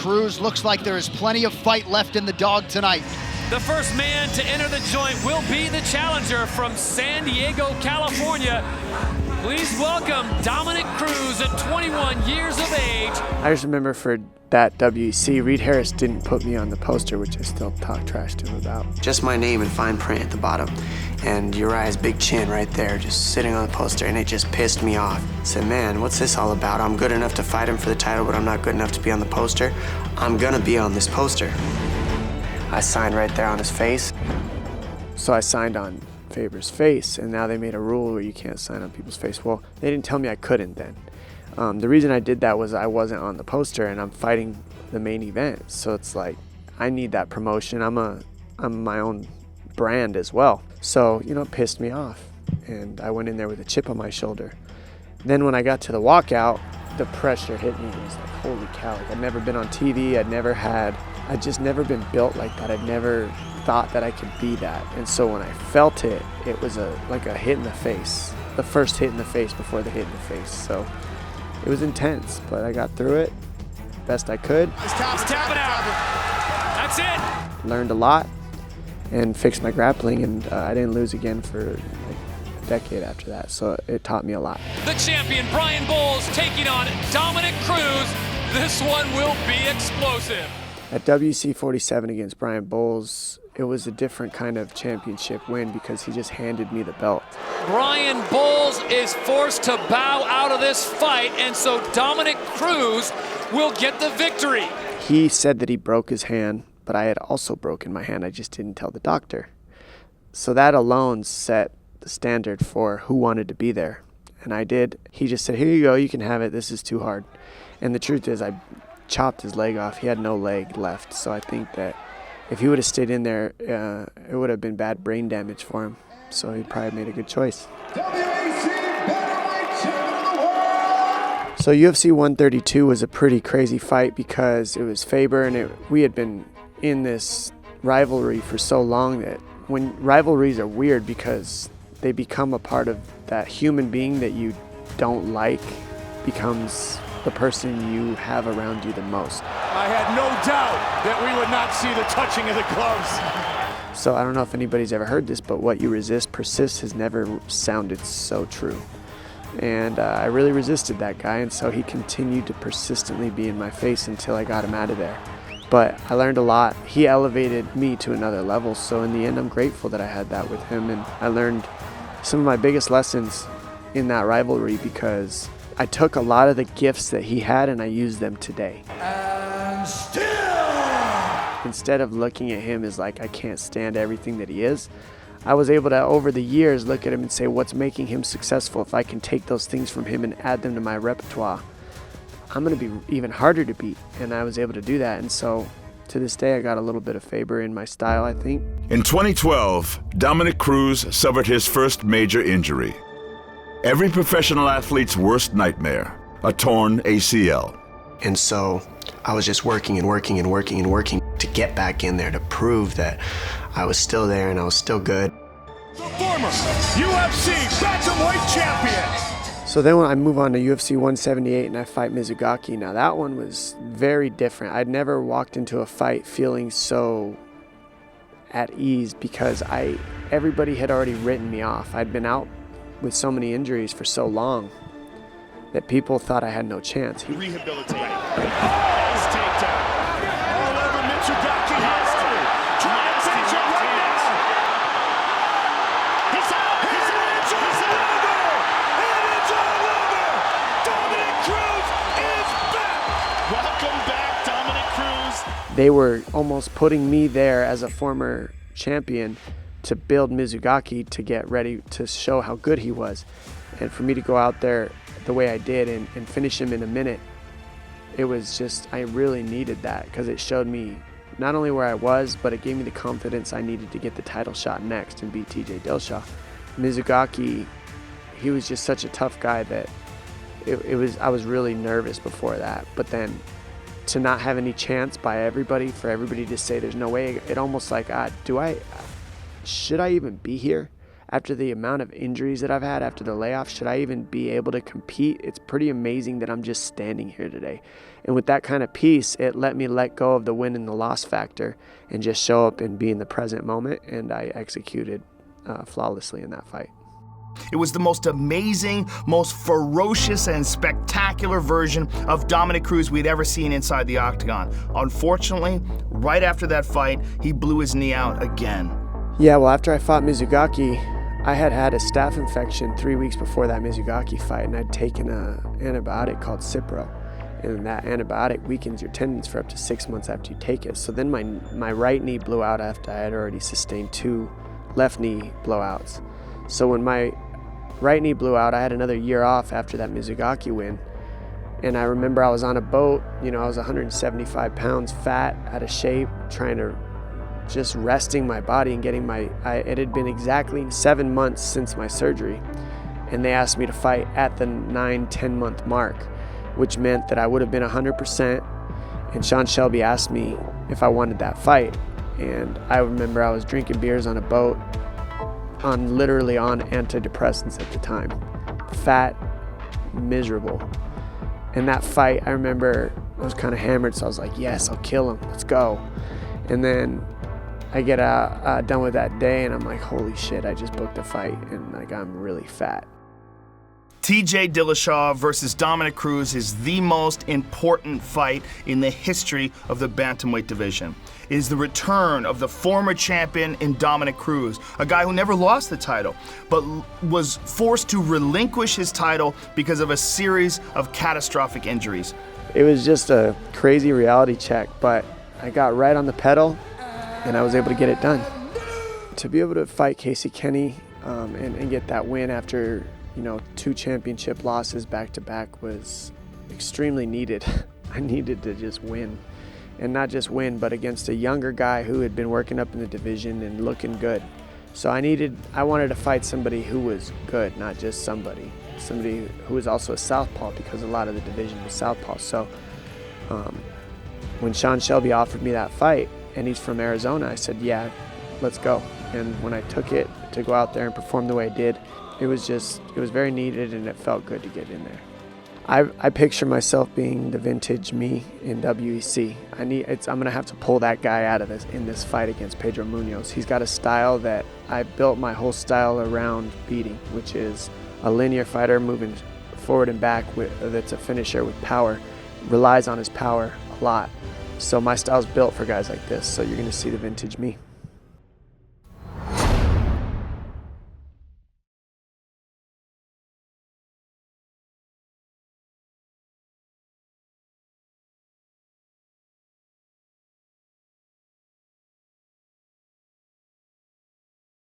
Cruz. Looks like there is plenty of fight left in the dog tonight. The first man to enter the joint will be the challenger from San Diego, California. Please welcome Dominick Cruz at 21 years of age. I just remember for that WEC, Reed Harris didn't put me on the poster, which I still talk trash to him about. Just my name in fine print at the bottom, and Urijah's big chin right there, just sitting on the poster, and it just pissed me off. I said, man, what's this all about? I'm good enough to fight him for the title, but I'm not good enough to be on the poster. I'm gonna be on this poster. I signed right there on his face. So I signed on Faber's face, and now they made a rule where you can't sign on people's face. Well, they didn't tell me I couldn't then. The reason I did that was I wasn't on the poster, and I'm fighting the main event. So it's like, I need that promotion. I'm my own brand as well. So, you know, it pissed me off. And I went in there with a chip on my shoulder. Then when I got to the walkout, the pressure hit me. It was like, holy cow. Like, I'd never been on TV. I'd just never been built like that. I'd never thought that I could be that. And so when I felt it, it was like a hit in the face. The first hit in the face before the hit in the face. So it was intense, but I got through it best I could. He's tapping out. That's it. Learned a lot and fixed my grappling, and I didn't lose again for like a decade after that. So it taught me a lot. The champion, Brian Bowles, taking on Dominick Cruz. This one will be explosive. At WC 47 against Brian Bowles, it was a different kind of championship win because he just handed me the belt. Brian Bowles is forced to bow out of this fight, and so Dominick Cruz will get the victory. He said that he broke his hand, but I had also broken my hand. I just didn't tell the doctor. So that alone set the standard for who wanted to be there. And I did. He just said, here you go, you can have it. This is too hard. And the truth is, I chopped his leg off. He had no leg left. So I think that if he would have stayed in there, it would have been bad brain damage for him. So he probably made a good choice. So UFC 132 was a pretty crazy fight because it was Faber, and we had been in this rivalry for so long that when rivalries are weird because they become a part of that human being that you don't like becomes the person you have around you the most. I had no doubt that we would not see the touching of the gloves. So I don't know if anybody's ever heard this, but what you resist persists has never sounded so true. And I really resisted that guy, and so he continued to persistently be in my face until I got him out of there. But I learned a lot. He elevated me to another level, so in the end I'm grateful that I had that with him, and I learned some of my biggest lessons in that rivalry because I took a lot of the gifts that he had and I used them today. And still! Instead of looking at him as like I can't stand everything that he is, I was able to, over the years, look at him and say, what's making him successful? If I can take those things from him and add them to my repertoire, I'm going to be even harder to beat. And I was able to do that. And so to this day, I got a little bit of Faber in my style, I think. In 2012, Dominick Cruz suffered his first major injury. Every professional athlete's worst nightmare, a torn ACL. And so I was just working and working and working and working to get back in there to prove that I was still there and I was still good. The former UFC Bantamweight champion. So then when I move on to UFC 178 and I fight Mizugaki, now that one was very different. I'd never walked into a fight feeling so at ease because everybody had already written me off. I'd been out with so many injuries for so long that people thought I had no chance. Rehabilitate. His takedown. All over Mizugaki history. Trying to finish it right now. He's out. He's out. It's over. And it's all over. Dominick Cruz is back. Welcome back, Dominick Cruz. They were almost putting me there as a former champion to build Mizugaki to get ready to show how good he was. And for me to go out there the way I did and finish him in a minute, it was just, I really needed that because it showed me not only where I was, but it gave me the confidence I needed to get the title shot next and beat TJ Dillashaw. Mizugaki, he was just such a tough guy that I was really nervous before that. But then to not have any chance by everybody, for everybody to say there's no way, it almost like, should I even be here? after the amount of injuries that I've had after the layoff, should I even be able to compete? It's pretty amazing that I'm just standing here today. And with that kind of peace, it let me let go of the win and the loss factor and just show up and be in the present moment. And I executed flawlessly in that fight. It was the most amazing, most ferocious, and spectacular version of Dominick Cruz we'd ever seen inside the octagon. Unfortunately, right after that fight, he blew his knee out again. Yeah, well, after I fought Mizugaki, I had had a staph infection 3 weeks before that Mizugaki fight, and I'd taken an antibiotic called Cipro. And that antibiotic weakens your tendons for up to 6 months after you take it. So then my right knee blew out after I had already sustained 2 left knee blowouts. So when my right knee blew out, I had another year off after that Mizugaki win. And I remember I was on a boat, I was 175 pounds fat, out of shape, trying to just resting my body and getting it had been exactly 7 months since my surgery. And they asked me to fight at the 9-10 month mark, which meant that I would have been 100%. And Sean Shelby asked me if I wanted that fight. And I remember I was drinking beers on a boat, literally on antidepressants at the time. Fat, miserable. And that fight, I remember I was kind of hammered, so I was like, yes, I'll kill him, let's go. And then I get done with that day, and I'm like, holy shit, I just booked a fight, and I'm really fat. TJ Dillashaw versus Dominick Cruz is the most important fight in the history of the bantamweight division. It is the return of the former champion in Dominick Cruz, a guy who never lost the title, but was forced to relinquish his title because of a series of catastrophic injuries. It was just a crazy reality check, but I got right on the pedal, and I was able to get it done. To be able to fight Casey Kenny and get that win after 2 championship losses back-to-back was extremely needed. I needed to just win. And not just win, but against a younger guy who had been working up in the division and looking good. So I wanted to fight somebody who was good, not just somebody who was also a southpaw, because a lot of the division was southpaw. So when Sean Shelby offered me that fight, and he's from Arizona, I said, yeah, let's go. And when I took it to go out there and perform the way I did, it was very needed, and it felt good to get in there. I picture myself being the vintage me in WEC. I'm gonna have to pull that guy out of this in this fight against Pedro Munoz. He's got a style that I built my whole style around beating, which is a linear fighter moving forward and back that's a finisher with power, relies on his power a lot. So my style's built for guys like this. So you're gonna see the vintage me.